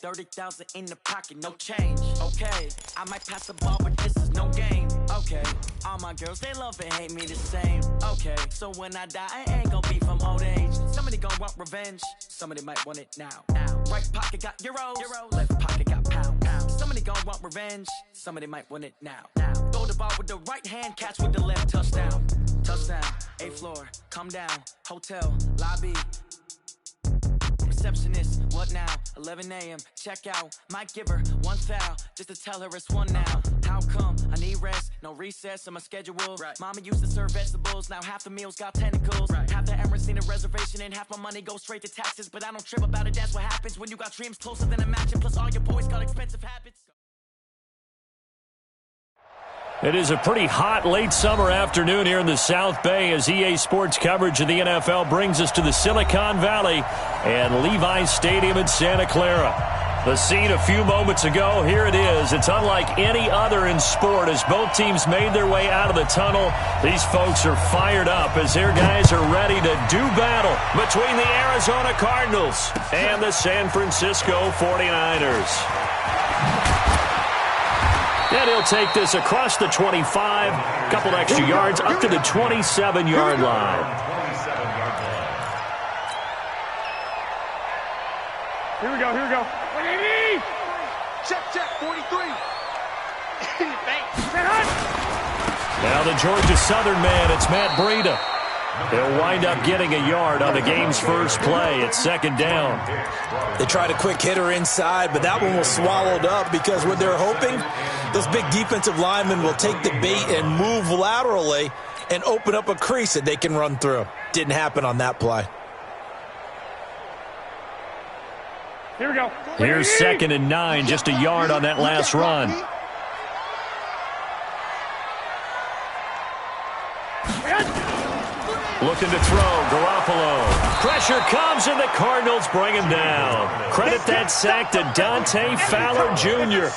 30,000 in the pocket, no change. Okay, I might pass the ball, but this is no game. Okay, all my girls, they love and hate me the same. Okay, so when I die, I ain't gonna be from old age. Somebody gonna want revenge, somebody might want it now. Right pocket got euros, left pocket got pounds. Somebody gonna want revenge, somebody might want it now. Throw the ball with the right hand, catch with the left, touchdown. Touchdown, 8th floor, come down, hotel, lobby. Receptionist, what now? 11 a.m. Check out. Might give her one foul just to tell her it's one now. How come? I need rest, no recess in my schedule. Right. Mama used to serve vegetables, now half the meals got tentacles. Right. Half the Emirates need a reservation and half my money goes straight to taxes. But I don't trip about it, that's what happens when you got dreams closer than a match. And plus all your boys got expensive habits. It is a pretty hot late summer afternoon here in the South Bay as EA Sports coverage of the NFL brings us to the Silicon Valley and Levi's Stadium in Santa Clara. The scene a few moments ago, here it is. It's unlike any other in sport as both teams made their way out of the tunnel. These folks are fired up as their guys are ready to do battle between the Arizona Cardinals and the San Francisco 49ers. And he'll take this across the 25, couple extra yards, up to the 27-yard line. Here we go, here we go. Check, 43. Now the Georgia Southern man, it's Matt Breida. He'll wind up getting a yard on the game's first play. It's second down. They tried a quick hitter inside, but that one was swallowed up because what they're hoping, those big defensive linemen will take the bait and move laterally and open up a crease that they can run through. Didn't happen on that play. Here we go. Here's 2nd and 9, just a yard on that last run. Looking to throw, Garoppolo. Pressure comes, and the Cardinals bring him down. Credit that sack to Dante Fowler Jr.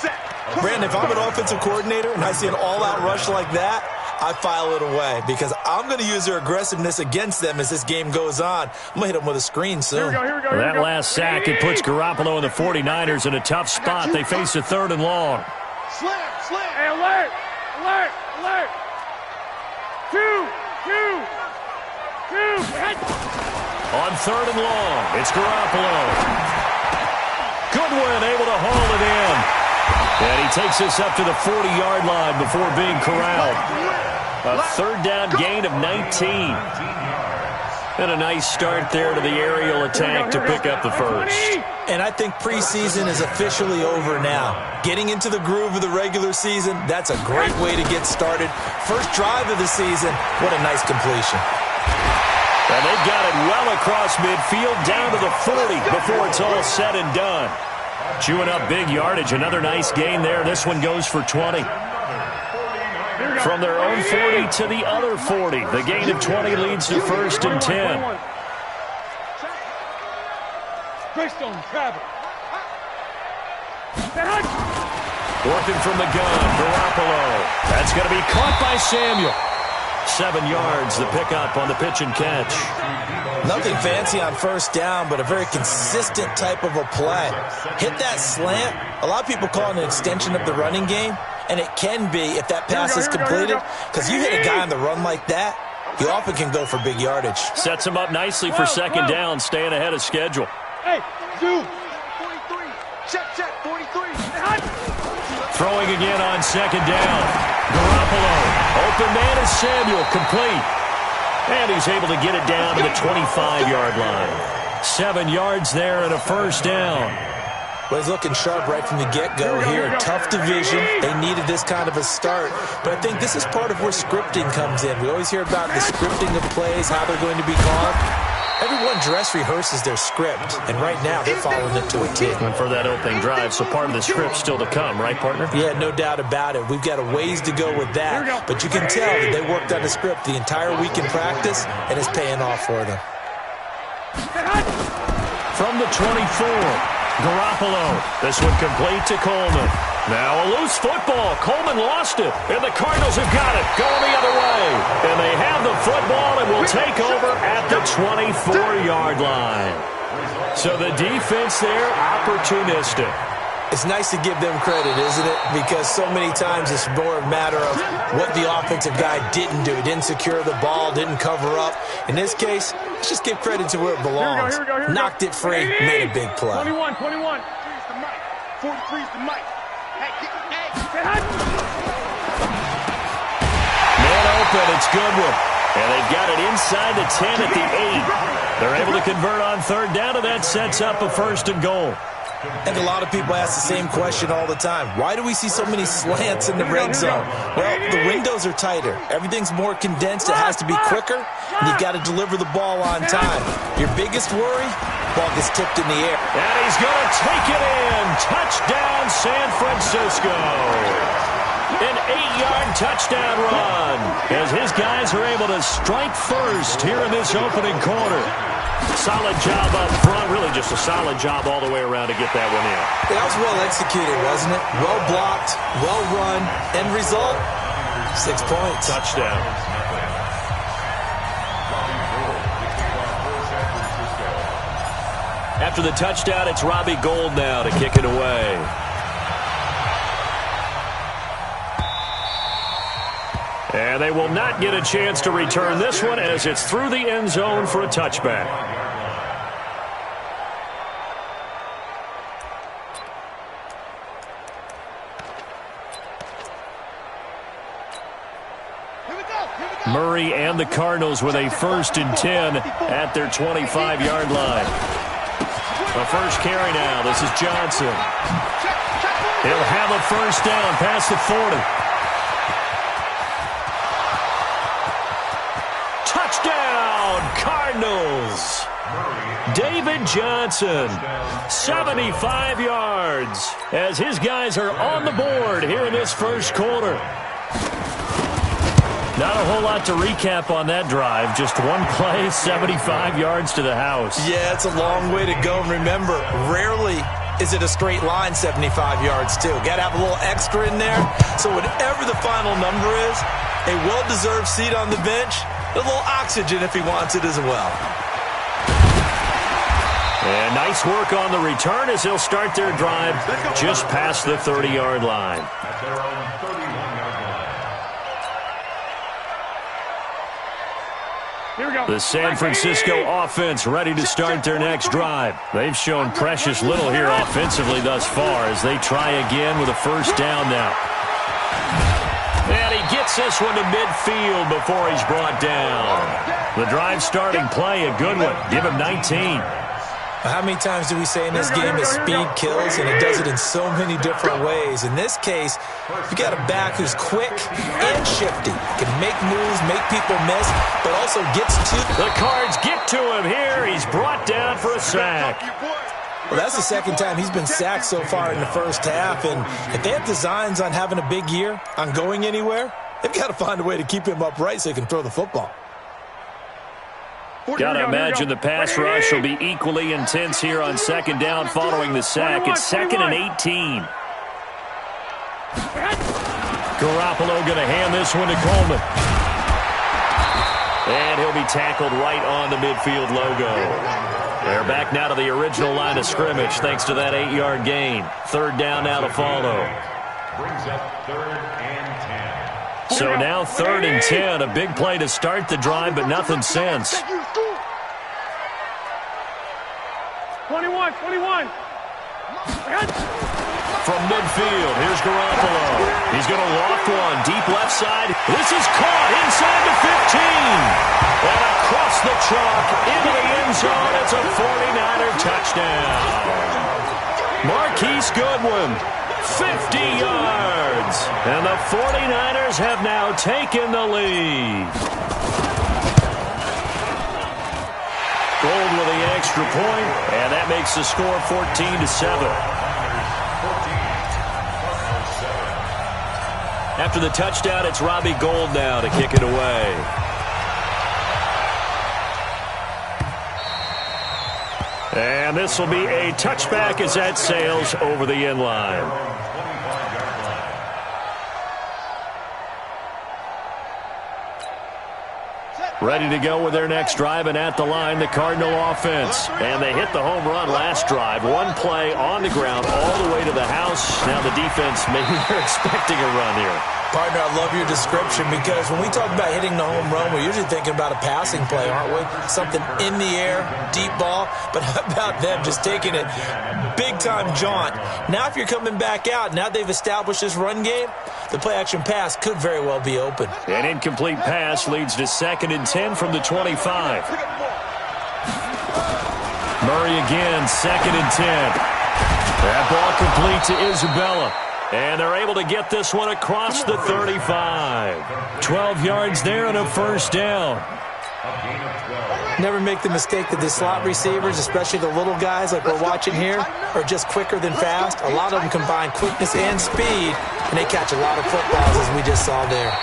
Brandon, if I'm an offensive coordinator and I see an all-out rush like that, I file it away because I'm going to use their aggressiveness against them as this game goes on. I'm going to hit them with a screen soon. That last sack, it puts Garoppolo and the 49ers in a tough spot. They face a 3rd and long. Slam. Hey, alert. Two. On 3rd and long, it's Garoppolo. Goodwin able to haul it in. And he takes us up to the 40-yard line before being corralled. A 3rd down gain of 19. And a nice start there to the aerial attack to pick up the first. And I think preseason is officially over now. Getting into the groove of the regular season, that's a great way to get started. First drive of the season, what a nice completion. And they've got it well across midfield, down to the 40 before it's all said and done. Chewing up big yardage, another nice gain there. This one goes for 20. From their own 40 to the other 40. The gain of 20 leads to 1st and 10. Working from the gun, Garoppolo. That's going to be caught by Samuel. 7 yards, the pickup on the pitch and catch. Nothing fancy on 1st down, but a very consistent type of a play. Hit that slant. A lot of people call it an extension of the running game, and it can be if that pass is completed, because you hit a guy on the run like that, he often can go for big yardage. Sets him up nicely for 2nd down, staying ahead of schedule. Hey, 2. 43. Check, 43. Throwing again on 2nd down. Garoppolo. Open man is Samuel, complete. And he's able to get it down to the 25-yard line. 7 yards there and a 1st down. Well, he's looking sharp right from the get-go here. Tough division. They needed this kind of a start. But I think this is part of where scripting comes in. We always hear about the scripting of plays, how they're going to be called. Everyone dress rehearses their script, and right now they're following it to a T. And for that opening drive, so part of the script still to come, right, partner? Yeah, no doubt about it. We've got a ways to go with that, but you can tell that they worked on the script the entire week in practice, and it's paying off for them. From the 24, Garoppolo. This one complete to Coleman. Now a loose football. Coleman lost it, and the Cardinals have got it. Going the other way. And they have the football and will take over at the 24-yard line. So the defense there, opportunistic. It's nice to give them credit, isn't it? Because so many times it's more a matter of what the offensive guy didn't do. He didn't secure the ball, didn't cover up. In this case, let's just give credit to where it belongs. Knocked it free, made a big play. 21. 43's the mic. 43's the mic. Man open, it's Goodwin. And they've got it inside the 10 at the 8. They're able to convert on third down, and that sets up a 1st and goal. And a lot of people ask the same question all the time. Why do we see so many slants in the red zone? Well, the windows are tighter. Everything's more condensed. It has to be quicker, and you've got to deliver the ball on time. Your biggest worry, ball gets tipped in the air. And he's going to take it in. Touchdown, San Francisco. An 8-yard touchdown run as his guys are able to strike first here in this opening quarter. Solid job up front, really just a solid job all the way around to get that one in. That was well executed, wasn't it? Well blocked, well run. End result, 6 points. Touchdown. After the touchdown, it's Robbie Gould now to kick it away. And they will not get a chance to return this one as it's through the end zone for a touchback. Murray and the Cardinals with a 1st and 10 at their 25-yard line. The first carry now. This is Johnson. He'll have a 1st down past the 40. Touchdown, Cardinals. David Johnson, 75 yards, as his guys are on the board here in this first quarter. Not a whole lot to recap on that drive. Just one play, 75 yards to the house. Yeah, it's a long way to go. And remember, rarely is it a straight line 75 yards, too. Got to have a little extra in there. So whatever the final number is, a well-deserved seat on the bench, a little oxygen if he wants it as well. And nice work on the return as they'll start their drive just past the 30-yard line. The San Francisco offense ready to start their next drive. They've shown precious little here offensively thus far as they try again with a 1st down now. And he gets this one to midfield before he's brought down. The drive starting play, a good one. Give him 19. How many times do we say in this game that speed kills, and it does it in so many different ways? In this case, you got a back who's quick and shifty. Can make moves, make people miss, but also gets to. The Cards get to him here. He's brought down for a sack. Well, that's the 2nd time he's been sacked so far in the first half, and if they have designs on having a big year, on going anywhere, they've got to find a way to keep him upright so he can throw the football. Got to imagine the pass rush will be equally intense here on 2nd down following the sack. It's 2nd and 18. Garoppolo going to hand this one to Coleman. And he'll be tackled right on the midfield logo. They're back now to the original line of scrimmage thanks to that 8-yard gain. 3rd down now to follow. Brings up 3rd and 10. So now 3rd and 10, a big play to start the drive, but nothing since. 21. From midfield, here's Garoppolo. He's going to loft one, deep left side. This is caught inside the 15. And across the chalk, into the end zone, it's a 49er touchdown. Marquise Goodwin, 50 yards. And the 49ers have now taken the lead. Gould with the extra point, and that makes the score 14-7. After the touchdown, it's Robbie Gould now to kick it away. And this will be a touchback as that sails over the end line. Ready to go with their next drive, and at the line, the Cardinal offense. And they hit the home run last drive. One play on the ground all the way to the house. Now the defense, maybe they're expecting a run here. Partner, I love your description because when we talk about hitting the home run, we're usually thinking about a passing play, aren't we? Something in the air, deep ball. But how about them just taking it big-time jaunt? Now if you're coming back out, now they've established this run game, the play-action pass could very well be open. An incomplete pass leads to 2nd and 10 from the 25. Murray again, 2nd and 10. That ball complete to Isabella. And they're able to get this one across the 35. 12 yards there and a first down. Never make the mistake that the slot receivers, especially the little guys like we're watching here, are just quicker than fast. A lot of them combine quickness and speed, and they catch a lot of footballs, as we just saw there.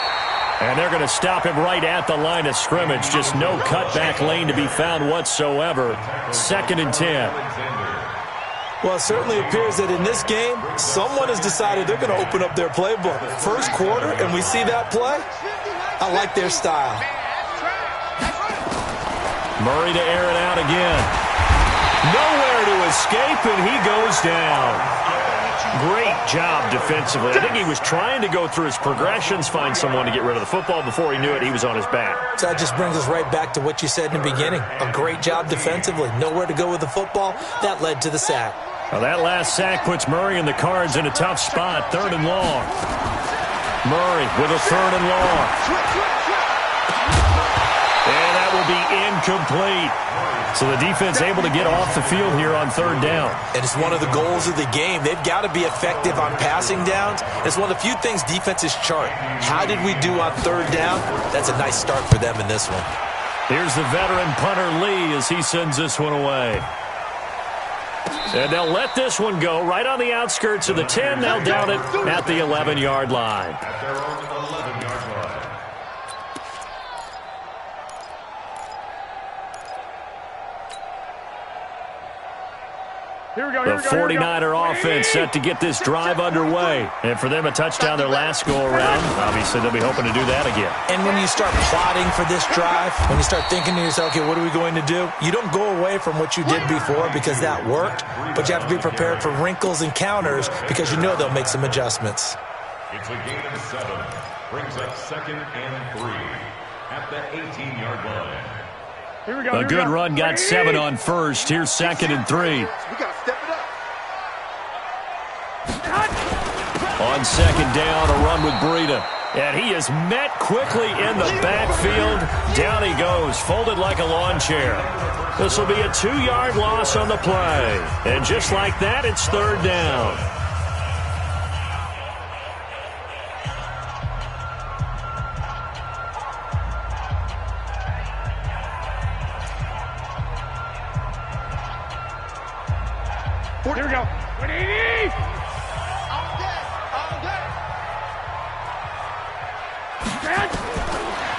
And they're going to stop him right at the line of scrimmage. Just no cutback lane to be found whatsoever. 2nd and 10. Well, it certainly appears that in this game, someone has decided they're going to open up their playbook. First quarter, and we see that play. I like their style. Murray to air it out again. Nowhere to escape, and he goes down. Great job defensively. I think he was trying to go through his progressions, find someone to get rid of the football. Before he knew it, he was on his back. So that just brings us right back to what you said in the beginning. A great job defensively. Nowhere to go with the football. That led to the sack. Now that last sack puts Murray and the Cards in a tough spot. 3rd and long. Murray with a 3rd and long. And that will be incomplete. So the defense able to get off the field here on 3rd down. And it's one of the goals of the game. They've got to be effective on passing downs. It's one of the few things defenses chart. How did we do on 3rd down? That's a nice start for them in this one. Here's the veteran punter Lee as he sends this one away. And they'll let this one go right on the outskirts of the 10. They'll down it at the 11-yard line. At their own 11-yard line. The 49er offense set to get this drive underway. And for them, a touchdown their last go-around. Obviously, they'll be hoping to do that again. And when you start plotting for this drive, when you start thinking to yourself, okay, what are we going to do? You don't go away from what you did before because that worked, but you have to be prepared for wrinkles and counters because you know they'll make some adjustments. It's a gain of 7. Brings up 2nd and 3 at the 18-yard line. A good run got 7 on first. Here's 2nd and 3. We got to step it up. On 2nd down, a run with Breida. And he is met quickly in the backfield. Down he goes, folded like a lawn chair. This will be a 2-yard loss on the play. And just like that, it's 3rd down. Here we go.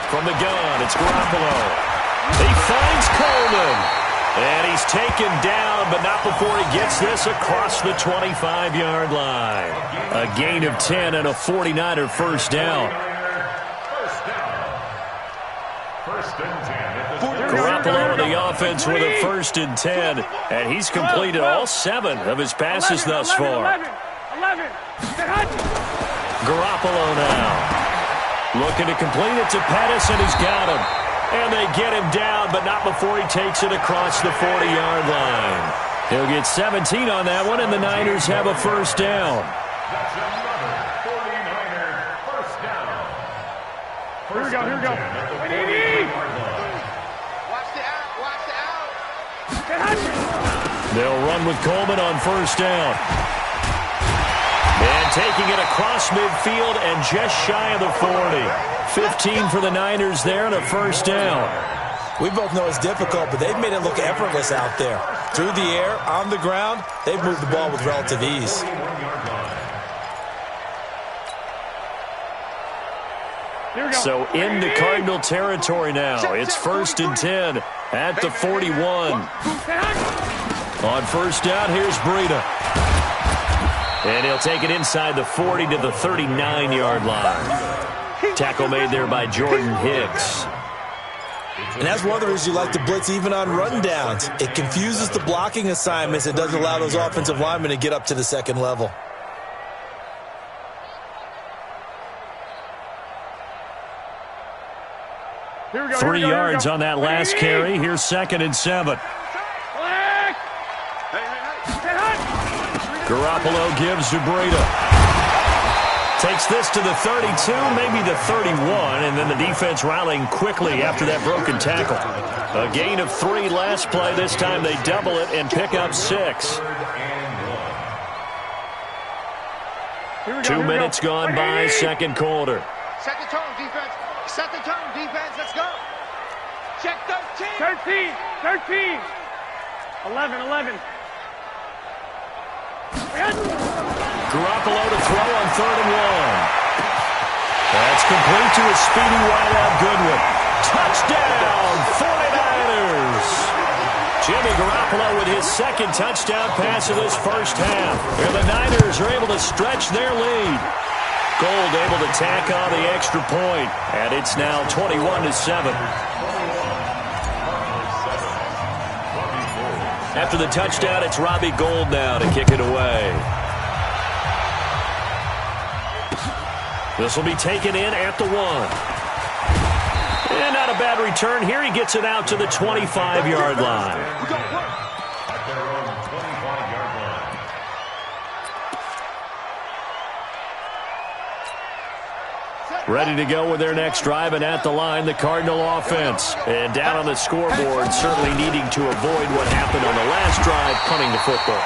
From the gun, it's Garoppolo. He finds Coleman. And he's taken down, but not before he gets this across the 25-yard line. A gain of 10 and a 49er first down. First and 10. Garoppolo in the offense with a 1st and 10. And he's completed all 7 of his passes thus far. 11. Garoppolo now. Looking to complete it to Pettis, and he's got him. And they get him down, but not before he takes it across the 40-yard line. He'll get 17 on that one, and the Niners have a first down. That's another 49er first down. Here we go. They'll run with Coleman on first down. And taking it across midfield and just shy of the 40. 15 for the Niners there and a first down. We both know it's difficult, but they've made it look effortless out there. Through the air, on the ground, they've moved the ball with relative ease. So into Cardinal territory now. It's 1st and 10 at the 41. On first down, here's Breida. And he'll take it inside the 40 to the 39-yard line. Tackle made there by Jordan Hicks. And that's one of the reasons you like to blitz even on rundowns. It confuses the blocking assignments. It doesn't allow those offensive linemen to get up to the second level. Here we go. 3 yards on that last carry. Here's 2nd and 7. Garoppolo gives to Breida. Takes this to the 32, maybe the 31, and then the defense rallying quickly after that broken tackle. A gain of 3 last play. This time they double it and pick up 6. 2 minutes gone by, second quarter. Set the tone, defense. Set the tone, defense. Let's go. Check 13. 13. 11. Garoppolo to throw on 3rd and 1. That's complete to a speedy wideout Goodwin. Touchdown, 49ers! Jimmy Garoppolo with his 2nd touchdown pass of this first half. And the Niners are able to stretch their lead. Gold able to tack on the extra point, and it's now 21-7. After the touchdown, it's Robbie Gould now to kick it away. This will be taken in at the 1. And not a bad return here. He gets it out to the 25-yard line. Ready to go with their next drive, and at the line, the Cardinal offense. And down on the scoreboard, certainly needing to avoid what happened on the last drive, punting the football.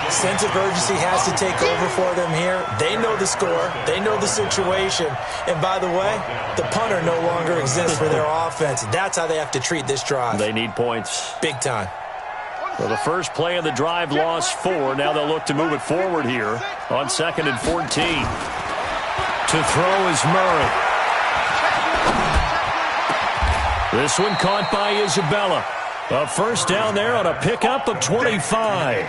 Sense of urgency has to take over for them here. They know the score. They know the situation. And by the way, the punter no longer exists for their offense. That's how they have to treat this drive. They need points. Big time. Well, the first play of the drive lost 4. Now they'll look to move it forward here on 2nd and 14. To throw is Murray. This one caught by Isabella. A first down there on a pickup of 25.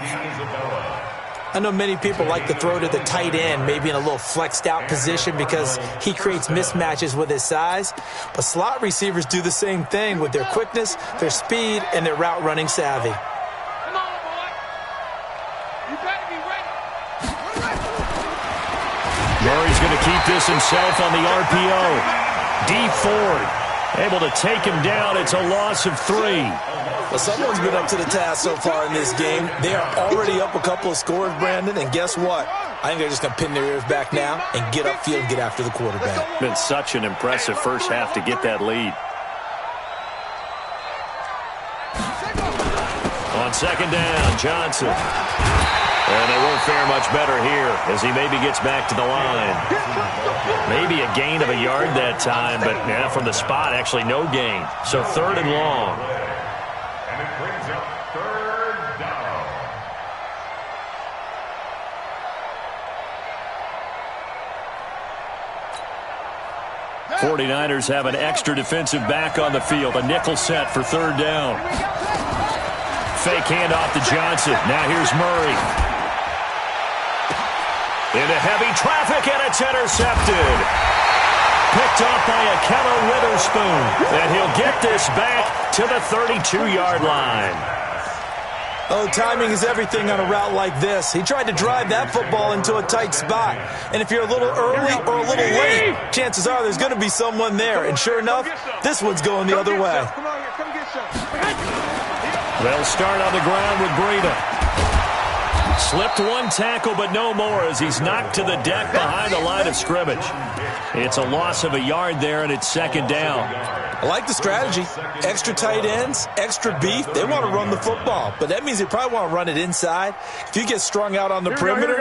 I know many people like to throw to the tight end, maybe in a little flexed out position because he creates mismatches with his size. But slot receivers do the same thing with their quickness, their speed, and their route running savvy. Come on, boy. You better be ready. Murray's going to keep this himself on the RPO. D Ford able to take him down. It's a loss of 3. Well, someone's been up to the task so far in this game. They are already up a couple of scores, Brandon, and guess what? I think they're just going to pin their ears back now and get upfield and get after the quarterback. Been such an impressive first half to get that lead. On 2nd down, Johnson. And they won't fare much better here as he maybe gets back to the line. Maybe a gain of a yard that time, but from the spot, actually no gain. So 3rd and long. And it brings up 3rd down. The 49ers have an extra defensive back on the field. A nickel set for 3rd down. Fake handoff to Johnson. Now here's Murray. Into heavy traffic, and it's intercepted. Picked off by Akello Witherspoon. And he'll get this back to the 32-yard line. Oh, timing is everything on a route like this. He tried to drive that football into a tight spot. And if you're a little early or a little late, chances are there's going to be someone there. And sure enough, this one's going the other way. Come on here. Come get some. They'll start on the ground with Breida. Slipped one tackle, but no more as he's knocked to the deck behind the line of scrimmage. It's a loss of a yard there, and it's 2nd down. I like the strategy. Extra tight ends, extra beef. They want to run the football, but that means they probably want to run it inside. If you get strung out on the perimeter,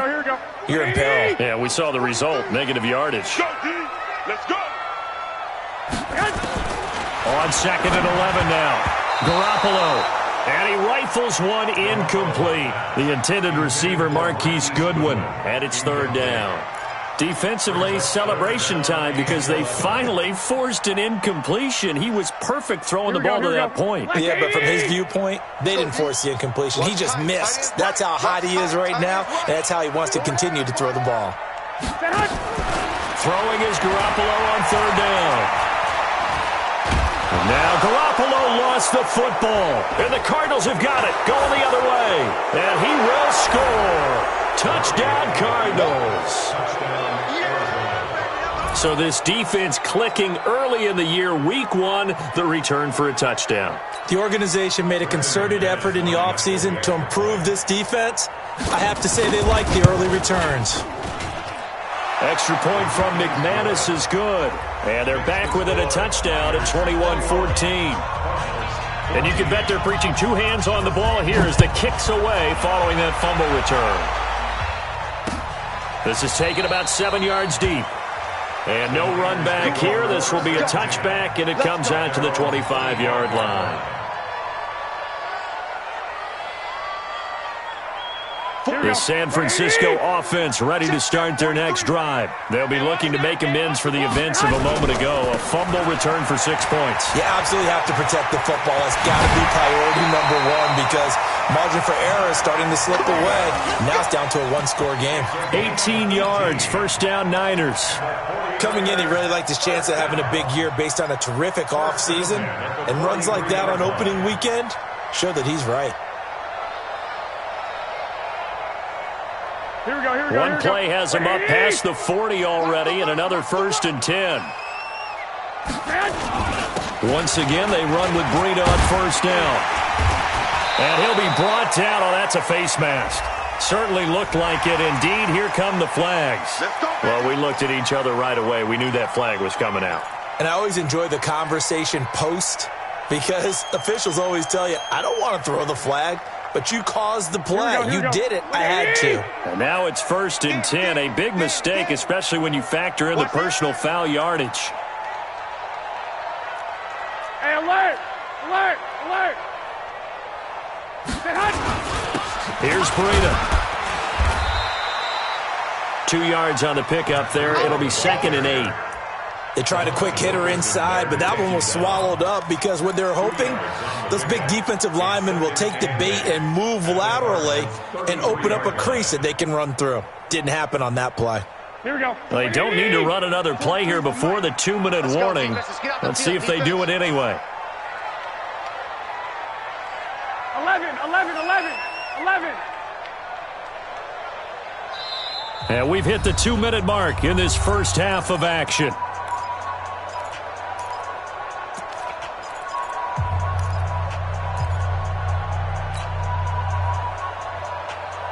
you're in peril. Yeah, we saw the result, negative yardage. Go, D. Let's go. On 2nd and 11 now. Garoppolo. And he rifles one incomplete. The intended receiver, Marquise Goodwin. And it's 3rd down. Defensively, celebration time because they finally forced an incompletion. He was perfect throwing the ball to that point. Yeah, but from his viewpoint, they didn't force the incompletion. He just missed. That's how hot he is right now, and that's how he wants to continue to throw the ball. Throwing is Garoppolo on 3rd down. And now Garoppolo lost the football. And the Cardinals have got it. Going the other way. And he will score. Touchdown, Cardinals. So this defense clicking early in the year. Week 1, the return for a touchdown. The organization made a concerted effort in the offseason to improve this defense. I have to say they like the early returns. Extra point from McManus is good. And they're back within a touchdown at 21-14. And you can bet they're preaching 2 hands on the ball here as the kick's away following that fumble return. This is taken about 7 yards deep. And no run back here. This will be a touchback, and it comes out to the 25-yard line. The San Francisco offense ready to start their next drive. They'll be looking to make amends for the events of a moment ago. A fumble return for 6 points. You absolutely have to protect the football. That's got to be priority number 1 because margin for error is starting to slip away. Now it's down to a 1-score game. 18 yards, first down Niners. Coming in, he really liked his chance of having a big year based on a terrific offseason. And runs like that on opening weekend show that he's right. Here we go. One play has him up past the 40 already, and another 1st and 10. Once again, they run with Breida on 1st down. And he'll be brought down. Oh, that's a face mask. Certainly looked like it. Indeed, here come the flags. Well, we looked at each other right away. We knew that flag was coming out. And I always enjoy the conversation post because officials always tell you, I don't want to throw the flag. But you caused the play. You did it. I had to. And now it's 1st and 10. A big mistake, especially when you factor in the personal foul yardage. Hey, alert! Alert! Alert! Here's Breida. 2 yards on the pickup there. It'll be 2nd and 8. They tried a quick hitter inside, but that one was swallowed up because what they're hoping, those big defensive linemen will take the bait and move laterally and open up a crease that they can run through. Didn't happen on that play. Here we go. They don't need to run another play here before the 2-minute warning. Let's see if they do it anyway. 11. And we've hit the 2-minute mark in this first half of action.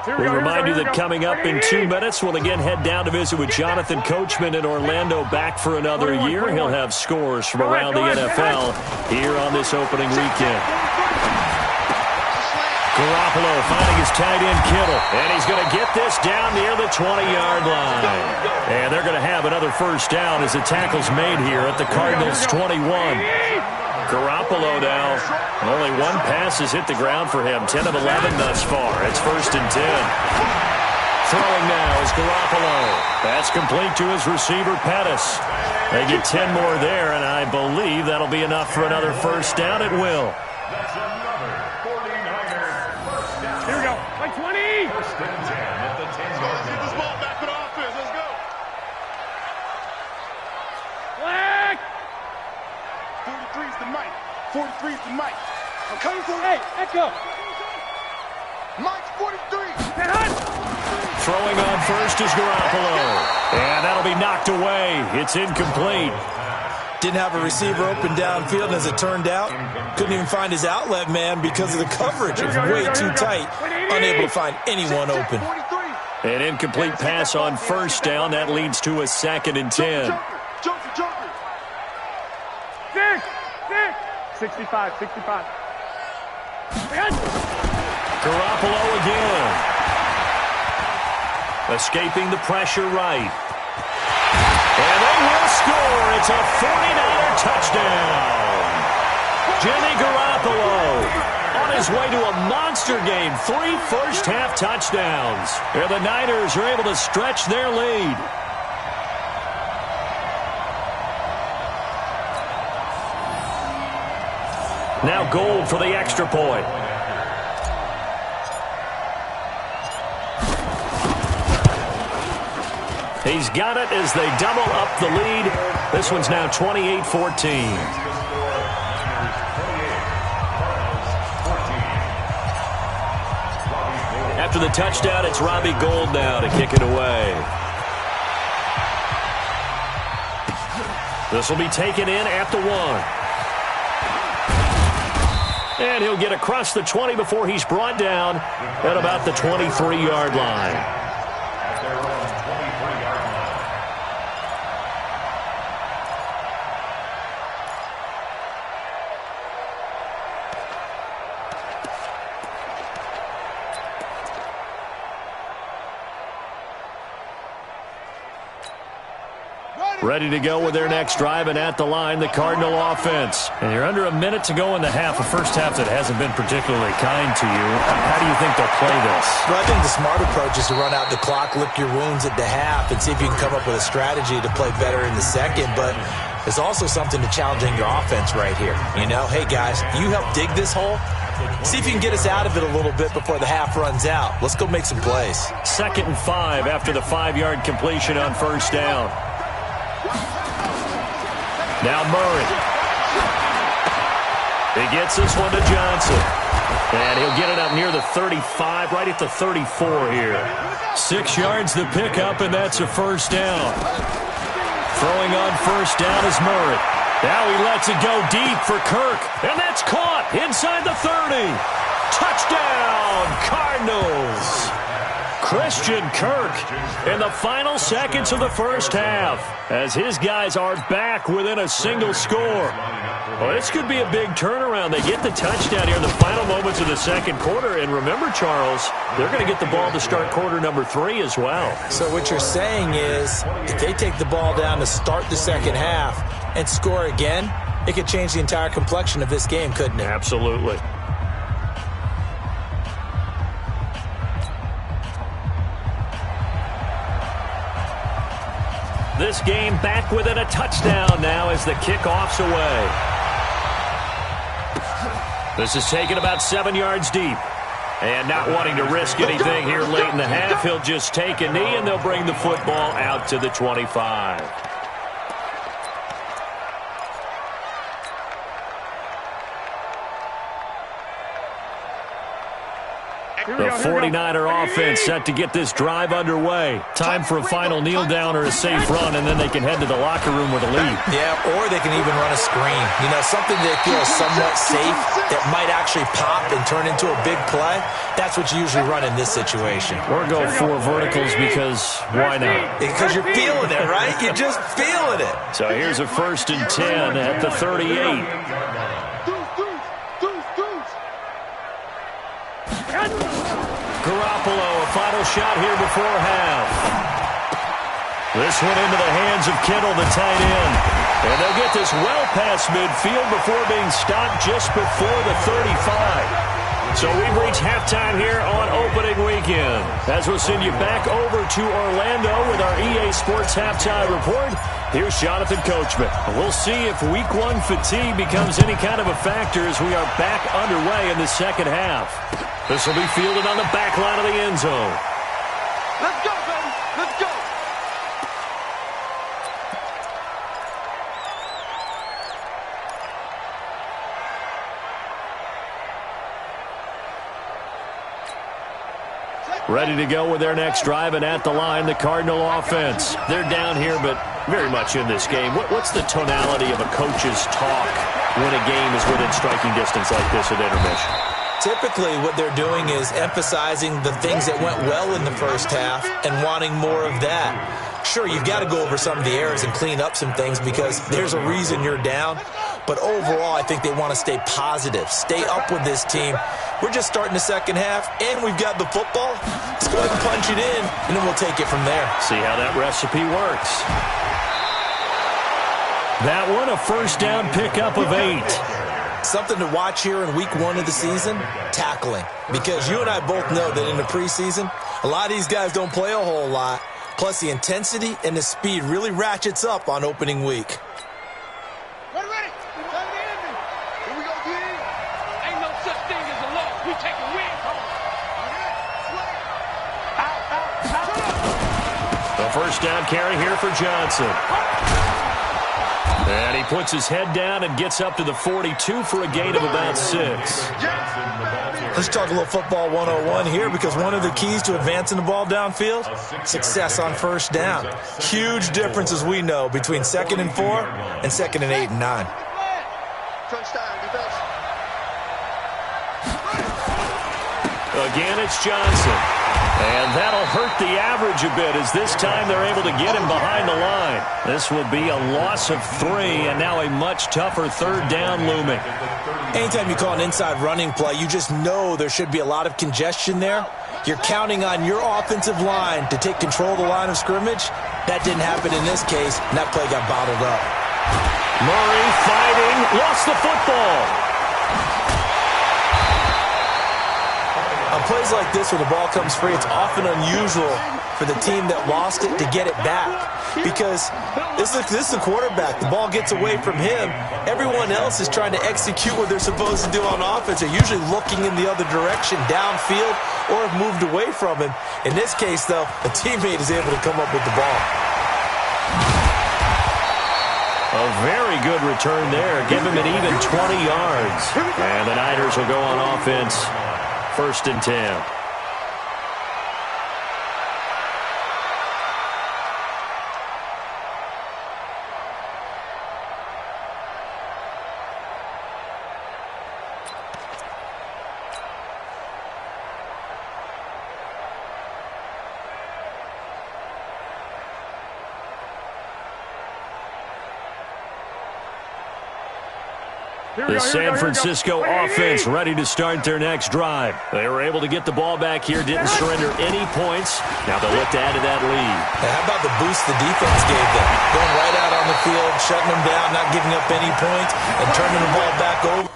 We remind you that coming up in 2 minutes, we'll again head down to visit with Jonathan Coachman in Orlando, back for another year. He'll have scores from around the NFL here on this opening weekend. Garoppolo finding his tight end Kittle, and he's going to get this down near the 20-yard line. And they're going to have another 1st down as the tackle's made here at the Cardinals' 21. Garoppolo now, only 1 pass has hit the ground for him. 10 of 11 thus far. It's 1st and 10. Throwing now is Garoppolo. That's complete to his receiver, Pettis. They get 10 more there, and I believe that'll be enough for another 1st down. It will. Here we go. Like 20. 1st and 10 at the 10-yard line. Get this ball back for the offense. Let's go. Flag. 43's the mic. 43's the mic. I'm coming for hey, Echo. Mike's 43. Throwing on 1st is Garoppolo. And that'll be knocked away. It's incomplete. Didn't have a receiver open downfield, and as it turned out, couldn't even find his outlet man because of the coverage. It was way too tight, unable to find anyone open. An incomplete pass on 1st down. That leads to a 2nd and 10. Jumper. 65. Garoppolo again. Escaping the pressure right. And they will score. It's a 49er touchdown. Jimmy Garoppolo on his way to a monster game. 3 first-half touchdowns. And the Niners are able to stretch their lead. Now Gold for the extra point. He's got it as they double up the lead. This one's now 28-14. after the touchdown, it's Robbie Gould now to kick it away. This will be taken in at the 1. And he'll get across the 20 before he's brought down at about the 23-yard line. Ready to go with their next drive, and at the line, the Cardinal offense. And you're under a minute to go in the half, a first half that hasn't been particularly kind to you. How do you think they'll play this? Well, I think the smart approach is to run out the clock, lick your wounds at the half, and see if you can come up with a strategy to play better in the second. But there's also something to challenging your offense right here. You know, hey, guys, you help dig this hole. See if you can get us out of it a little bit before the half runs out. Let's go make some plays. 2nd and 5 after the 5-yard completion on first down. Now Murray. He gets this one to Johnson. And he'll get it up near the 35, right at the 34 here. 6 yards the pickup, and that's a first down. Throwing on first down is Murray. Now he lets it go deep for Kirk. And that's caught inside the 30. Touchdown, Cardinals. Christian Kirk in the final seconds of the first half as his guys are back within a single score. Well, this could be a big turnaround. They get the touchdown here in the final moments of the second quarter. And remember, Charles, they're going to get the ball to start quarter number 3 as well. So what you're saying is if they take the ball down to start the second half and score again, it could change the entire complexion of this game, couldn't it? Absolutely. This game back within a touchdown now as the kickoff's away. This is taken about 7 yards deep. And not wanting to risk anything here late in the half, he'll just take a knee and they'll bring the football out to the 25. The 49er offense set to get this drive underway. Time for a final kneel down or a safe run, and then they can head to the locker room with a lead. Yeah, or they can even run a screen. You know, something that feels somewhat safe that might actually pop and turn into a big play. That's what you usually run in this situation. Or go 4 verticals because why not? Because you're feeling it, right? You're just feeling it. So here's a 1st and 10 at the 38. Garoppolo, a final shot here before half. This one into the hands of Kittle, the tight end. And they'll get this well past midfield before being stopped just before the 35. So we've reached halftime here on opening weekend. As we'll send you back over to Orlando with our EA Sports Halftime Report, here's Jonathan Coachman. We'll see if Week 1 fatigue becomes any kind of a factor as we are back underway in the second half. This will be fielded on the back line of the end zone. Let's go, baby. Let's go. Ready to go with their next drive, and at the line, the Cardinal offense. They're down here, but very much in this game. What's the tonality of a coach's talk when a game is within striking distance like this at intermission? Typically, what they're doing is emphasizing the things that went well in the first half and wanting more of that. Sure, you've got to go over some of the errors and clean up some things because there's a reason you're down. But overall, I think they want to stay positive, stay up with this team. We're just starting the second half, and we've got the football. Let's go ahead and punch it in, and then we'll take it from there. See how that recipe works. That one, a first down pickup of 8. Something to watch here in week 1 of the season, tackling. Because you and I both know that in the preseason, a lot of these guys don't play a whole lot. Plus, the intensity and the speed really ratchets up on opening week. Ready. Here we go, D. Ain't no such thing as a loss. We take a win. The first down carry here for Johnson. And he puts his head down and gets up to the 42 for a gain of about 6. Let's talk a little football 101 here, because one of the keys to advancing the ball downfield, success on first down. Huge difference, as we know, between 2nd and 4 and 2nd and 8 and 9. Again, it's Johnson. And that'll hurt the average a bit, as this time they're able to get him behind the line. This will be a loss of 3, and now a much tougher 3rd down looming. Anytime you call an inside running play, you just know there should be a lot of congestion there. You're counting on your offensive line to take control of the line of scrimmage. That didn't happen in this case, and that play got bottled up. Murray fighting, lost the football. On plays like this where the ball comes free, it's often unusual for the team that lost it to get it back, because this is the quarterback. The ball gets away from him. Everyone else is trying to execute what they're supposed to do on offense. They're usually looking in the other direction, downfield, or have moved away from him. In this case, though, a teammate is able to come up with the ball. A very good return there. Give him an even 20 yards. And the Niners will go on offense. 1st and 10. The San Francisco offense ready to start their next drive. They were able to get the ball back here, didn't surrender any points. Now they'll look to add to that lead. Hey, how about the boost the defense gave them? Going right out on the field, shutting them down, not giving up any points, and turning the ball back over.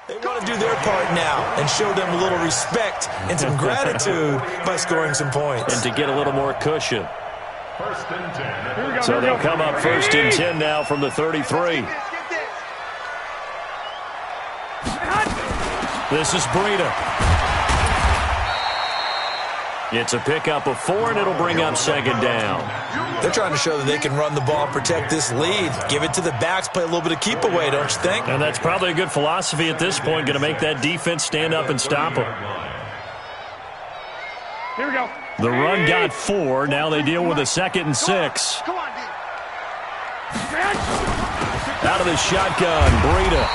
They want to do their part now and show them a little respect and some gratitude by scoring some points. And to get a little more cushion. So they'll come up 1st and 10 now from the 33. This is Breida. It's a pickup of 4, and it'll bring up 2nd down. They're trying to show that they can run the ball and protect this lead. Give it to the backs, play a little bit of keep away, don't you think? And that's probably a good philosophy at this point, going to make that defense stand up and stop them. Here we go. The run got 4. Now they deal with a 2nd and 6. Out of the shotgun, Breida.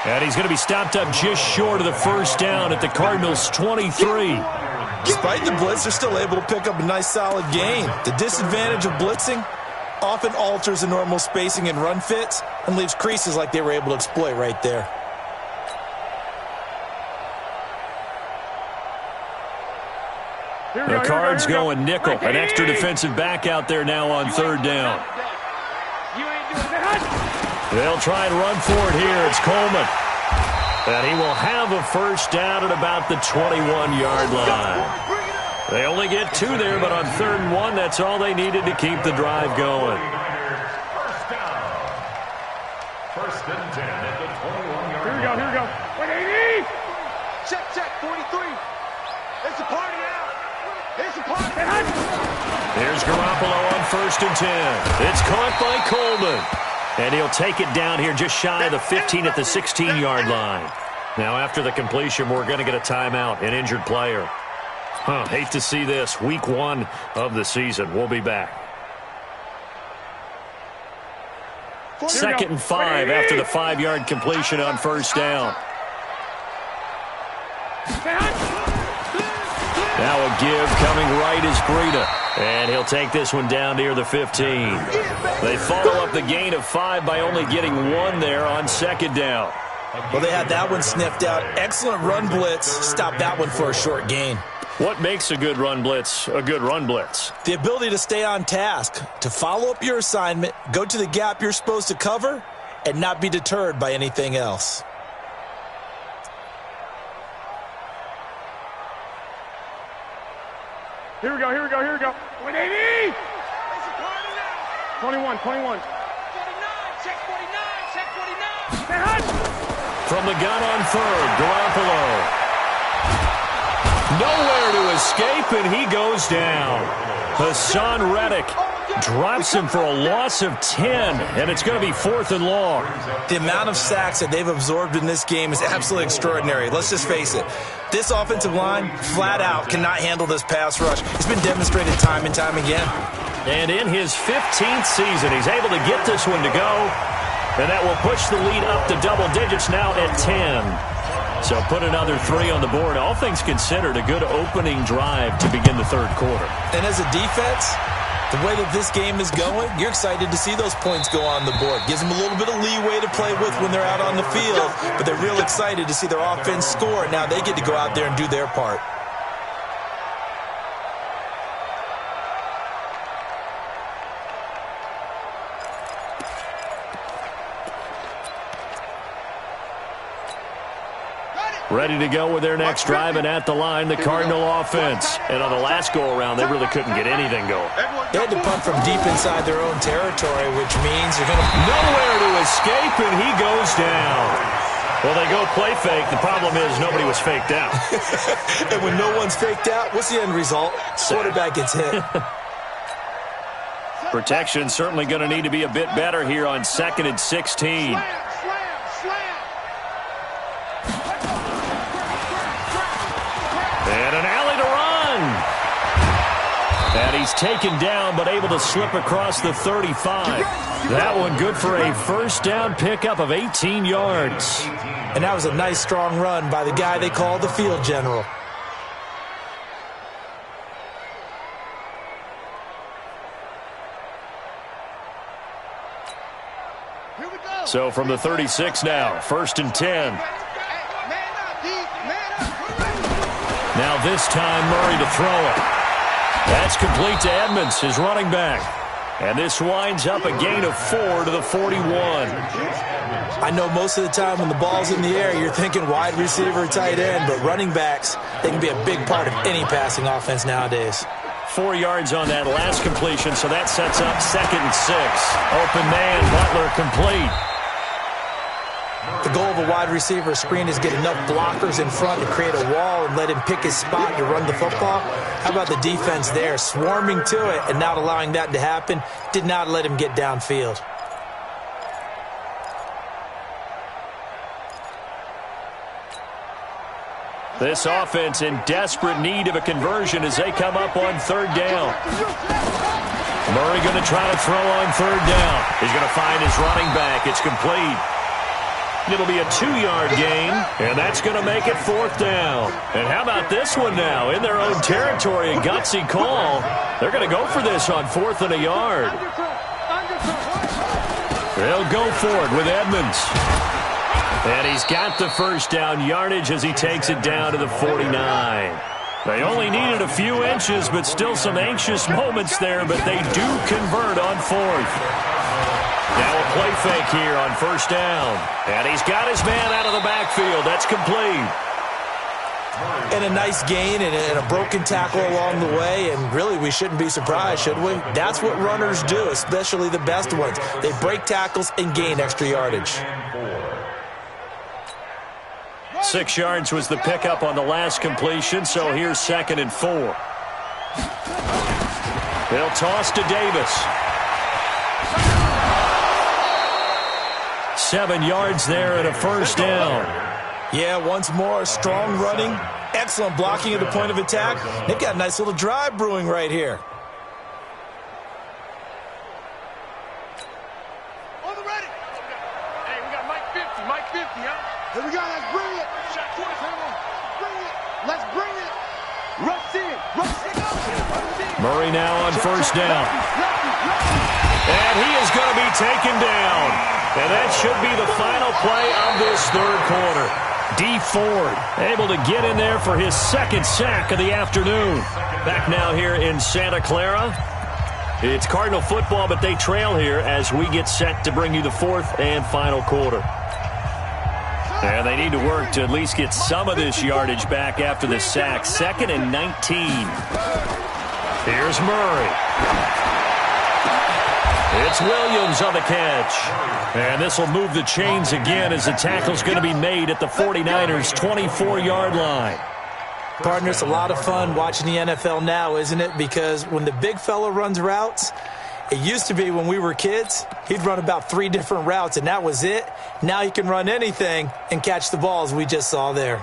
And he's going to be stopped up just short of the 1st down at the Cardinals' 23. Despite the blitz, they're still able to pick up a nice, solid gain. The disadvantage of blitzing often alters the normal spacing and run fits and leaves creases like they were able to exploit right there. The Cards going nickel. An extra defensive back out there now on 3rd down. They'll try and run for it here. It's Coleman. And he will have a 1st down at about the 21-yard line. They only get 2 there, but on 3rd and 1, that's all they needed to keep the drive going. and 10 at the 21-yard line. Here we go. 180. Check, 43. It's a party now. It's a party. There's Garoppolo on 1st and 10. It's caught by Coleman. And he'll take it down here just shy of the 15 at the 16-yard line. Now, after the completion, we're going to get a timeout, an injured player. Hate to see this. Week 1 of the season. We'll be back. 2nd and 5 after the 5-yard completion on 1st down. Now a give coming right is Breida. And he'll take this one down near the 15. They follow up the gain of 5 by only getting 1 there on 2nd down. Well, they had that one sniffed out. Excellent run blitz. Stop that one for a short gain. What makes a good run blitz a good run blitz? The ability to stay on task, to follow up your assignment, go to the gap you're supposed to cover, and not be deterred by anything else. Here we go. 180. 21. 49. Check 49. From the gun on 3rd, Garoppolo. Nowhere to escape, and he goes down. Hassan Reddick drops him for a loss of 10, and it's going to be 4th and long. The amount of sacks that they've absorbed in this game is absolutely extraordinary. Let's just face it. This offensive line, flat out, cannot handle this pass rush. It's been demonstrated time and time again. And in his 15th season, he's able to get this one to go, and that will push the lead up to double digits now at 10. So put another 3 on the board. All things considered, a good opening drive to begin the 3rd quarter. And as a defense, the way that this game is going, you're excited to see those points go on the board. Gives them a little bit of leeway to play with when they're out on the field, but they're real excited to see their offense score. Now they get to go out there and do their part. Ready to go with their next drive, and at the line, the Cardinal offense. And on the last go-around, they really couldn't get anything going. They had to punt from deep inside their own territory, which means you're going to... Nowhere to escape, and he goes down. Well, they go play fake. The problem is nobody was faked out. And when no one's faked out, what's the end result? Quarterback gets hit. Protection certainly going to need to be a bit better here on 2nd and 16. And an alley to run. And he's taken down, but able to slip across the 35. That one good for a 1st down pickup of 18 yards. And that was a nice, strong run by the guy they call the field general. So from the 36 now, 1st and 10. Now this time, Murray to throw it. That's complete to Edmonds, his running back. And this winds up a gain of 4 to the 41. I know most of the time when the ball's in the air, you're thinking wide receiver, tight end, but running backs, they can be a big part of any passing offense nowadays. 4 yards on that last completion, so that sets up 2nd and 6. Open man, Butler complete. The goal of a wide receiver screen is get enough blockers in front to create a wall and let him pick his spot to run the football. How about the defense there, swarming to it and not allowing that to happen? Did not let him get downfield. This offense in desperate need of a conversion as they come up on 3rd down. Murray going to try to throw on 3rd down. He's going to find his running back. It's complete. It'll be a 2-yard gain, and that's going to make it 4th down. And how about this one now? In their own territory, a gutsy call. They're going to go for this on 4th and a yard. They'll go for it with Edmonds. And he's got the 1st down yardage as he takes it down to the 49. They only needed a few inches, but still some anxious moments there, but they do convert on 4th. Now a play fake here on 1st down. And he's got his man out of the backfield. That's complete. And a nice gain and a broken tackle along the way, and really we shouldn't be surprised, should we? That's what runners do, especially the best ones. They break tackles and gain extra yardage. 6 yards was the pickup on the last completion, so here's 2nd and 4. They'll toss to Davis. 7 yards there and a first down. Yeah, once more, strong running, excellent blocking at the point of attack. They've got a nice little drive brewing right here. On the ready. Hey, we got Mike 50, Mike 50, huh? Here we go, let's bring it. Shot 20, bring it. Let's bring it. Rush in, rush in. Murray now on first down. And he is going to be taken down. And that should be the final play of this third quarter. D. Ford able to get in there for his 2nd sack of the afternoon. Back now here in Santa Clara. It's Cardinal football, but they trail here as we get set to bring you the 4th and final quarter. And they need to work to at least get some of this yardage back after the sack. 2nd and 19. Here's Murray. It's Williams on the catch. And this will move the chains again as the tackle's going to be made at the 49ers' 24-yard line. Partner, it's a lot of fun watching the NFL now, isn't it? Because when the big fella runs routes, it used to be when we were kids, he'd run about 3 different routes, and that was it. Now he can run anything and catch the balls we just saw there.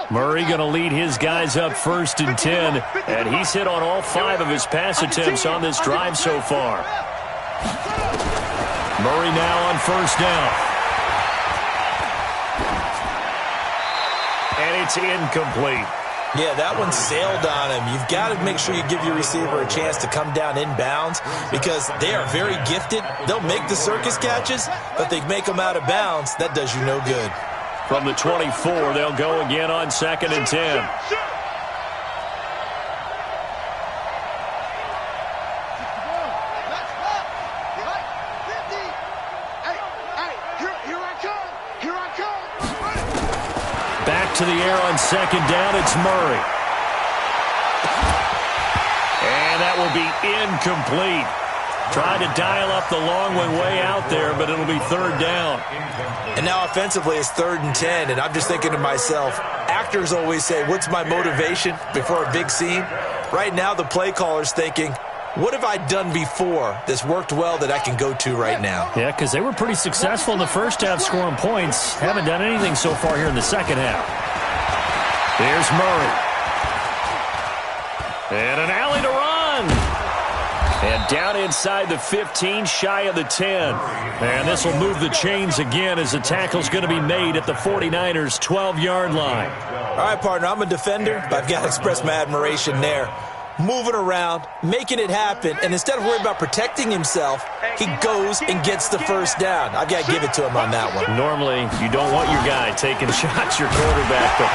Murray going to lead his guys up 1st and 10, and he's hit on all 5 of his pass attempts on this drive so far. Murray now on first down. And it's incomplete. Yeah, that one sailed on him. You've got to make sure you give your receiver a chance to come down inbounds because they are very gifted. They'll make the circus catches, but they make them out of bounds. That does you no good. From the 24, they'll go again on 2nd and 10. Back to the air on 2nd down, it's Murray. And that will be incomplete. Trying to dial up the long way out there, but it'll be 3rd down. And now offensively it's 3rd and 10, and I'm just thinking to myself, actors always say, what's my motivation before a big scene? Right now the play caller's thinking, what have I done before that's worked well that I can go to right now? Yeah, because they were pretty successful in the first half scoring points. Haven't done anything so far here in the second half. Here's Murray. And an alley to run. And down inside the 15, shy of the 10. And this will move the chains again as the tackle's going to be made at the 49ers' 12-yard line. All right, partner, I'm a defender, but I've got to express my admiration there. Moving around, making it happen, and instead of worrying about protecting himself, he goes and gets the first down. I've got to give it to him on that one. Normally, you don't want your guy taking shots, your quarterback, but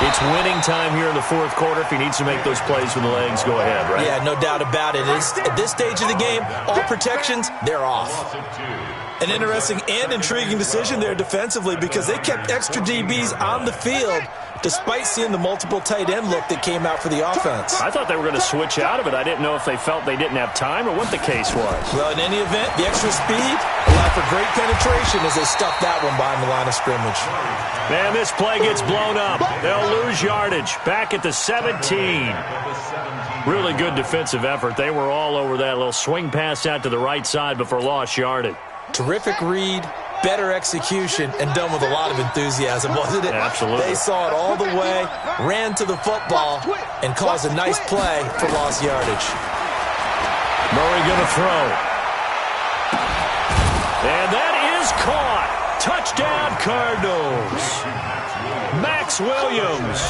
it's winning time here in the 4th quarter. If he needs to make those plays with the legs, go ahead, right? Yeah, no doubt about it. At this stage of the game, all protections, they're off. An interesting and intriguing decision there defensively because they kept extra DBs on the field despite seeing the multiple tight end look that came out for the offense. I thought they were going to switch out of it. I didn't know if they felt they didn't have time or what the case was. Well, in any event, the extra speed allowed for great penetration as they stuffed that one behind the line of scrimmage. Man, this play gets blown up. They'll lose yardage. Back at the 17. Really good defensive effort. They were all over that little swing pass out to the right side before lost yardage. Terrific read, better execution, and done with a lot of enthusiasm, wasn't it? Absolutely. They saw it all the way, ran to the football, and caused a nice play for lost yardage. Murray going to throw. And that is caught. Touchdown, Cardinals. Max Williams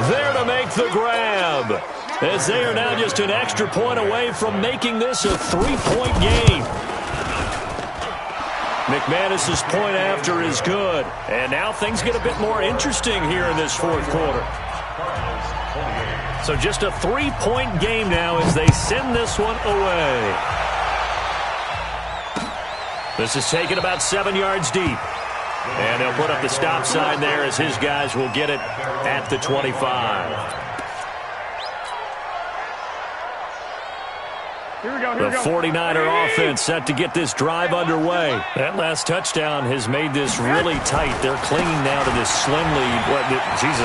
there to make the grab, as they are now just an extra point away from making this a 3-point game. McManus's point after is good. And now things get a bit more interesting here in this 4th quarter. So just a 3-point game now as they send this one away. This is taken about 7 yards deep. And they'll put up the stop sign there as his guys will get it at the 25. The 49er offense set to get this drive underway. That last touchdown has made this really tight. They're clinging now to this slim lead.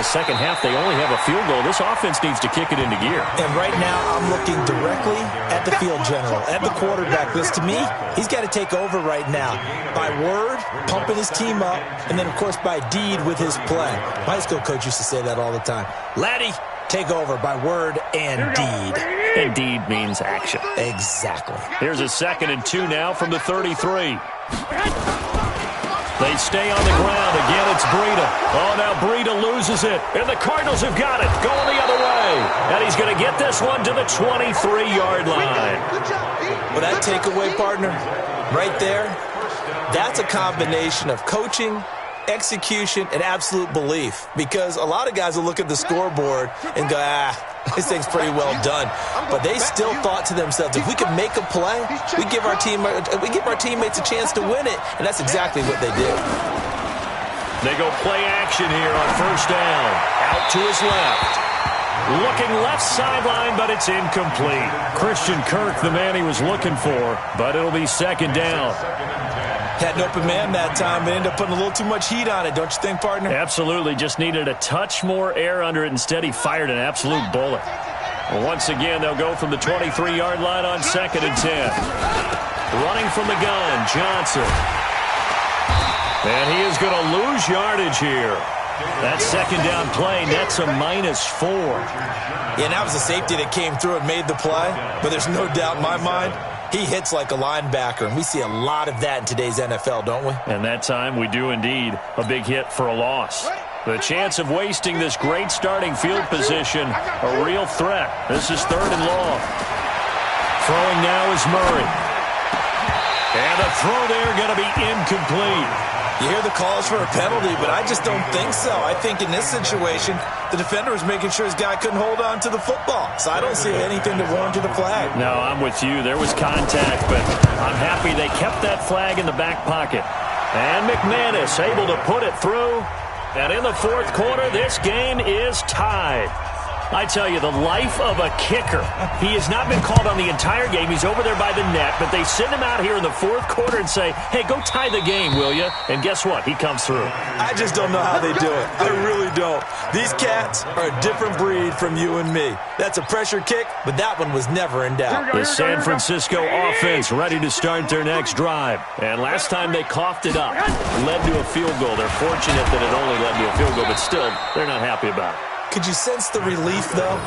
Second half, they only have a field goal. This offense needs to kick it into gear. And right now, I'm looking directly at the field general, at the quarterback. Because to me, he's got to take over right now. By word, pumping his team up, and then, of course, by deed with his play. My high school coach used to say that all the time. Laddie, take over by word and deed. And deed means action. Exactly. Here's a 2nd and 2 now from the 33. They stay on the ground. Again, it's Breida. Oh, now Breida loses it. And the Cardinals have got it. Going the other way. And he's going to get this one to the 23-yard line. Well, that takeaway, partner, right there, that's a combination of coaching, execution, and absolute belief. Because a lot of guys will look at the scoreboard and go, this thing's pretty well done. But they still thought to themselves, if we can make a play, we give our teammates a chance to win it. And that's exactly what they did. They go play action here on first down. Out to his left. Looking left sideline, but it's incomplete. Christian Kirk, the man he was looking for, but it'll be 2nd down. Had an open man that time, but ended up putting a little too much heat on it, don't you think, partner? Absolutely. Just needed a touch more air under it. Instead, he fired an absolute bullet. Well, once again, they'll go from the 23-yard line on 2nd and 10. Running from the gun, Johnson. And he is going to lose yardage here. That 2nd down play nets a -4. Yeah, and that was a safety that came through and made the play. But there's no doubt in my mind, he hits like a linebacker, and we see a lot of that in today's NFL, don't we? And that time we do indeed a big hit for a loss. The chance of wasting this great starting field position, a real threat. This is 3rd and long. Throwing now is Murray. And the throw there going to be incomplete. You hear the calls for a penalty, but I just don't think so. I think in this situation, the defender was making sure his guy couldn't hold on to the football. So I don't see anything to warrant the flag. No, I'm with you. There was contact, but I'm happy they kept that flag in the back pocket. And McManus able to put it through. And in the 4th quarter, this game is tied. I tell you, the life of a kicker. He has not been called on the entire game. He's over there by the net, but they send him out here in the 4th quarter and say, hey, go tie the game, will you? And guess what? He comes through. I just don't know how they do it. I really don't. These cats are a different breed from you and me. That's a pressure kick, but that one was never in doubt. The San Francisco offense ready to start their next drive. And last time they coughed it up, led to a field goal. They're fortunate that it only led to a field goal, but still, they're not happy about it. Could you sense the relief, though,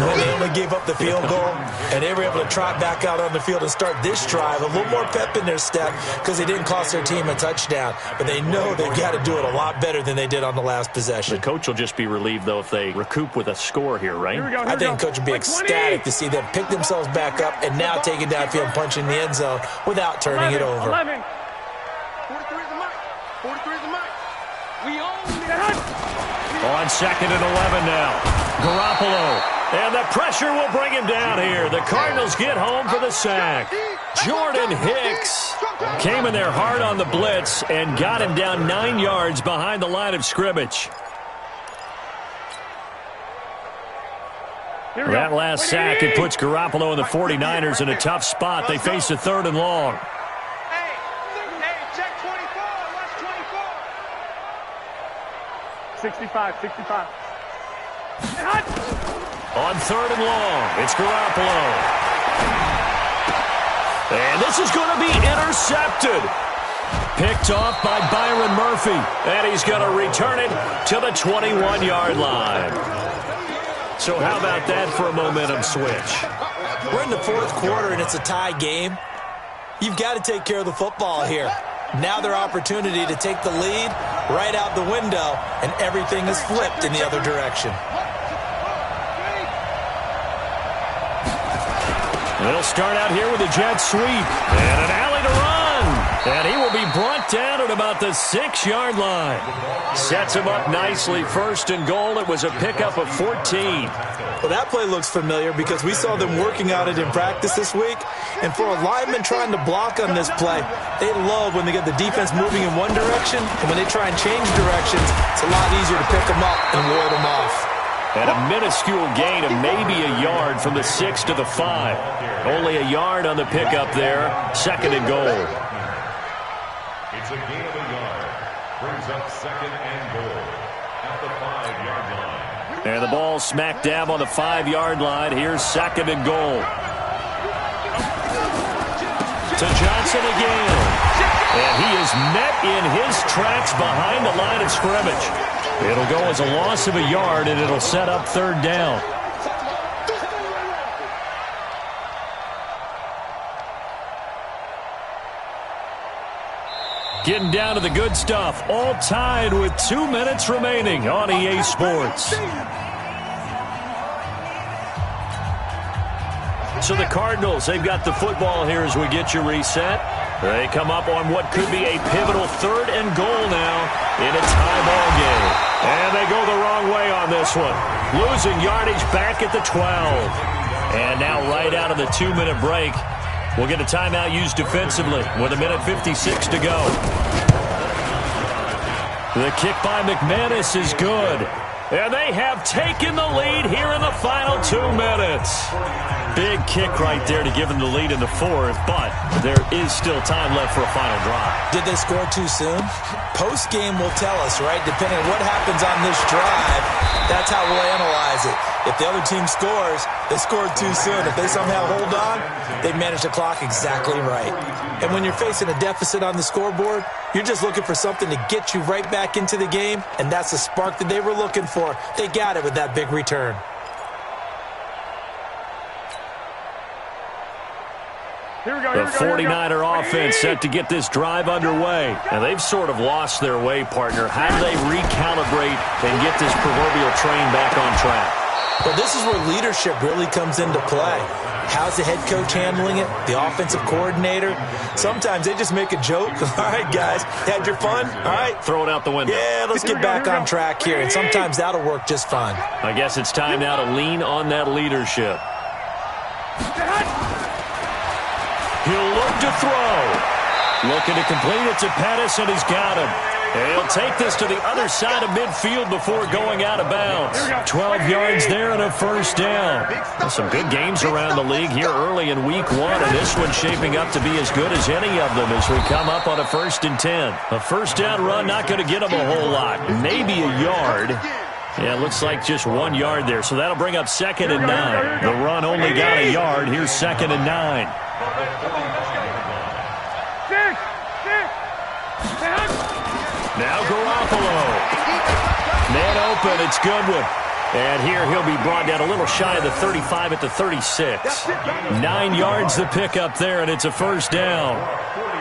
when they only gave up the field goal and they were able to trot back out on the field and start this drive? A little more pep in their step because they didn't cost their team a touchdown. But they know they've got to do it a lot better than they did on the last possession. The coach will just be relieved, though, if they recoup with a score here, right? I think the coach would be ecstatic to see them pick themselves back up and now take it downfield and punch in the end zone without turning it over. 43 is the mark. 43 is the mark. We own it. On 2nd and 11 now. Garoppolo. And the pressure will bring him down here. The Cardinals get home for the sack. Jordan Hicks came in there hard on the blitz and got him down 9 yards behind the line of scrimmage. That last sack, it puts Garoppolo and the 49ers in a tough spot. They face a 3rd and long. Hey, check 24. Watch 24. 65. On 3rd and long, it's Garoppolo. And this is going to be intercepted. Picked off by Byron Murphy. And he's going to return it to the 21-yard line. So how about that for a momentum switch? We're in the 4th quarter, and it's a tie game. You've got to take care of the football here. Now their opportunity to take the lead right out the window, and everything is flipped in the other direction. They'll start out here with a jet sweep and an alley to run. And he will be brought down at about the 6-yard line. Sets him up nicely. 1st and goal. It was a pickup of 14. Well, that play looks familiar because we saw them working on it in practice this week. And for a lineman trying to block on this play, they love when they get the defense moving in one direction. And when they try and change directions, it's a lot easier to pick them up and ward them off. And a minuscule gain of maybe a yard from the 6 to the 5. Only a yard on the pickup there. 2nd and goal. It's a gain of a yard. Brings up 2nd and goal at the 5-yard line. And the ball smack dab on the 5-yard line. Here's 2nd and goal. To Johnson again. And he is met in his tracks behind the line of scrimmage. It'll go as a loss of a yard, and it'll set up 3rd down. Getting down to the good stuff. All tied with 2 minutes remaining on EA Sports. So the Cardinals, they've got the football here as we get you reset. They come up on what could be a pivotal 3rd and goal now in a tie ball game. And they go the wrong way on this one. Losing yardage back at the 12. And now right out of the 2-minute break, we'll get a timeout used defensively with 1:56 to go. The kick by McManus is good. And they have taken the lead here in the final 2 minutes. Big kick right there to give them the lead in the 4th, but there is still time left for a final drive. Did they score too soon? Post-game will tell us, right? Depending on what happens on this drive, that's how we'll analyze it. If the other team scores, they scored too soon. If they somehow hold on, they manage the clock exactly right. And when you're facing a deficit on the scoreboard, you're just looking for something to get you right back into the game, and that's the spark that they were looking for. They got it with that big return. The 49er offense set to get this drive underway. And they've sort of lost their way, partner. How do they recalibrate and get this proverbial train back on track? Well, this is where leadership really comes into play. How's the head coach handling it? The offensive coordinator? Sometimes they just make a joke. All right, guys, had your fun? All right. Throw it out the window. Yeah, let's get back on track here. And sometimes that'll work just fine. I guess it's time now to lean on that leadership. He'll look to throw. Looking to complete it to Pettis, and he's got him. And he'll take this to the other side of midfield before going out of bounds. 12 yards there and a 1st down. There's some good games around the league here early in week 1, and this one's shaping up to be as good as any of them as we come up on a 1st and 10. A 1st down run, not going to get them a whole lot. Maybe a yard. Yeah, it looks like just 1 yard there, so that'll bring up 2nd and 9. The run only got a yard. Here's 2nd and 9. Now Garoppolo. Man open, it's Goodwin. And here he'll be brought down a little shy of the 35 at the 36. 9 yards the pickup there, and it's a 1st down.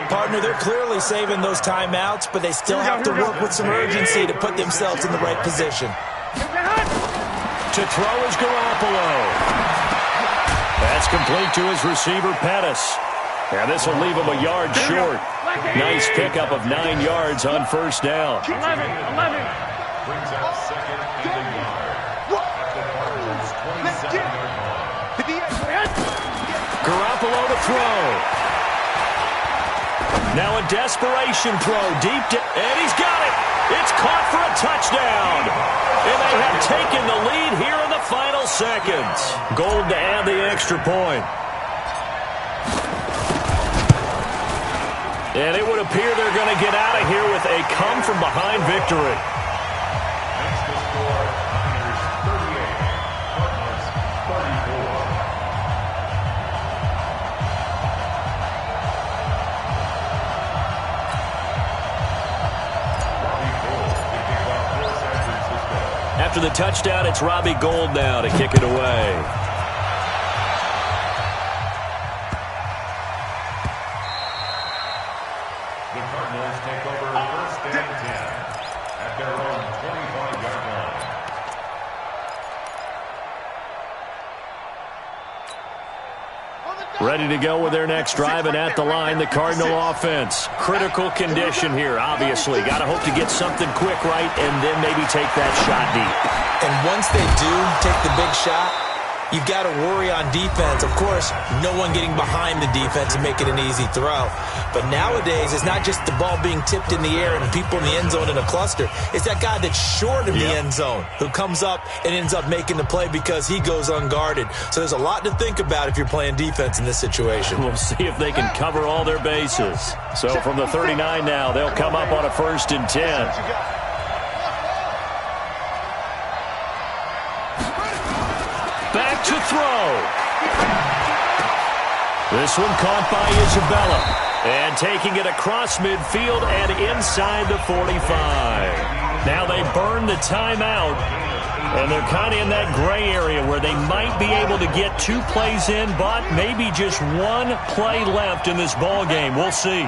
Partner, they're clearly saving those timeouts, but they still have to work with some urgency to put themselves in the right position. To throw is Garoppolo. That's complete to his receiver, Pettis. And this will leave him a yard short. Nice pickup of 9 yards on 1st down. 11. Brings up 2nd and a yard at the Cardinals' 27-yard line. Garoppolo to throw. Now a desperation throw deep, and he's got it. It's caught for a touchdown. And they have taken the lead here in the final seconds. Gold to add the extra point. And it would appear they're going to get out of here with a come-from-behind victory. Makes the score Niners 38, Cardinals 34. After the touchdown, it's Robbie Gould now to kick it away. The Cardinals take over 1st and 10 at their own 25-yard line. On the Ready to go with their next drive, and at the line, the Cardinal offense. Critical condition here, obviously. Got to hope to get something quick right and then maybe take that shot deep. And once they do take the big shot, you've got to worry on defense. Of course, no one getting behind the defense and make it an easy throw. But nowadays, it's not just the ball being tipped in the air and people in the end zone in a cluster. It's that guy that's short of the end zone who comes up and ends up making the play because he goes unguarded. So there's a lot to think about if you're playing defense in this situation. We'll see if they can cover all their bases. So from the 39 now, they'll come up on a 1st and 10. Back to throw. This one caught by Isabella. And taking it across midfield and inside the 45. Now they burn the timeout. And they're kind of in that gray area where they might be able to get 2 plays in, but maybe just 1 play left in this ball game. We'll see.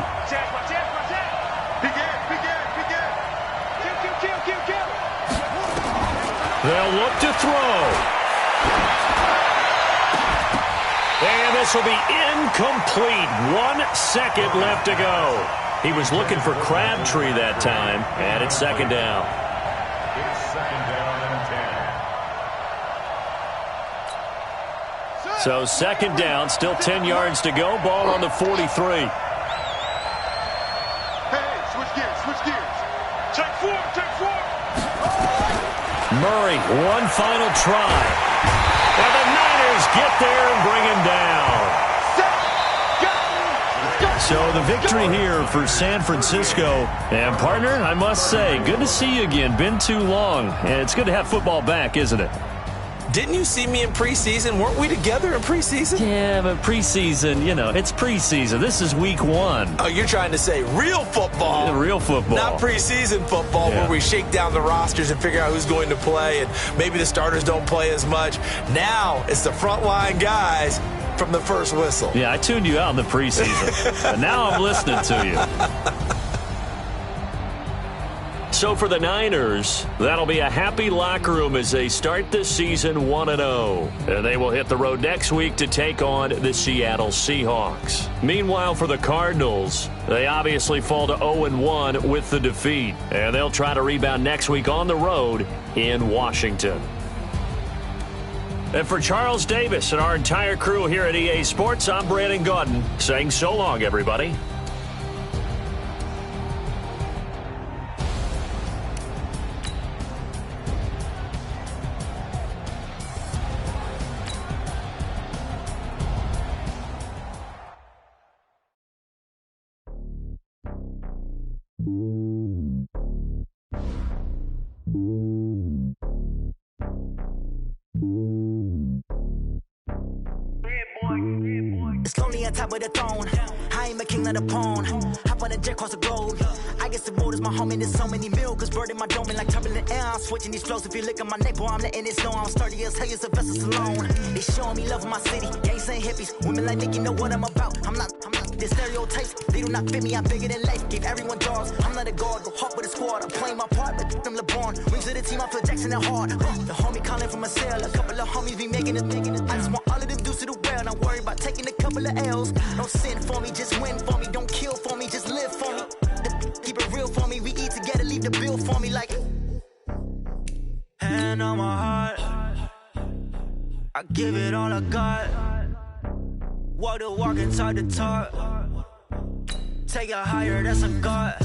They'll look to throw. And this will be incomplete. 1 second left to go. He was looking for Crabtree that time, and it's 2nd down. It's 2nd down and 10. So 2nd down, still 10 yards to go. Ball on the 43. Hey, switch gears. Check forward. Murray, one final try. And the Niners get there and bring him down. So the victory here for San Francisco. And, partner, I must say, good to see you again. Been too long. And it's good to have football back, isn't it? Didn't you see me in preseason? Weren't we together in preseason? Yeah, but preseason, it's preseason. This is week 1. Oh, you're trying to say real football. Yeah, real football. Not preseason football where we shake down the rosters and figure out who's going to play, and maybe the starters don't play as much. Now it's the frontline guys from the first whistle. Yeah, I tuned you out in the preseason. But now I'm listening to you. So for the Niners, that'll be a happy locker room as they start the season 1-0. And they will hit the road next week to take on the Seattle Seahawks. Meanwhile, for the Cardinals, they obviously fall to 0-1 with the defeat. And they'll try to rebound next week on the road in Washington. And for Charles Davis and our entire crew here at EA Sports, I'm Brandon Gaudin saying so long, everybody. It's lonely on top of the throne. I ain't a king of the pawn. Hop on a jet across the globe. I guess the road is my home and there's so many milk. Bird in my dome and like turbulent air. I'm switching these flows. If you look at my neck, boy, I'm letting it snow. I'm sturdy as hell, it's a vessel alone. They showing me love in my city. Gangs and hippies. Women like Nick, you know what I'm about. I'm not the stereotypes. They do not fit me. I'm bigger than life. Give everyone dogs. I'm not a guard. Go hard with a squad. I'm playing my part, but I'm LeBron. Wings of the team, I feel Jackson and hard. The homie calling from a cell. A couple of homies be making it. I just want all of them dudes to do well. Don't worry about taking a couple of L's. Don't sin for me, just win for me. Don't kill for me, just live for me. Keep it real for me. We eat together, leave the bill for me like. Hand on my heart, I give it all I got. Walk the walk and talk the talk. Take it higher, that's a God.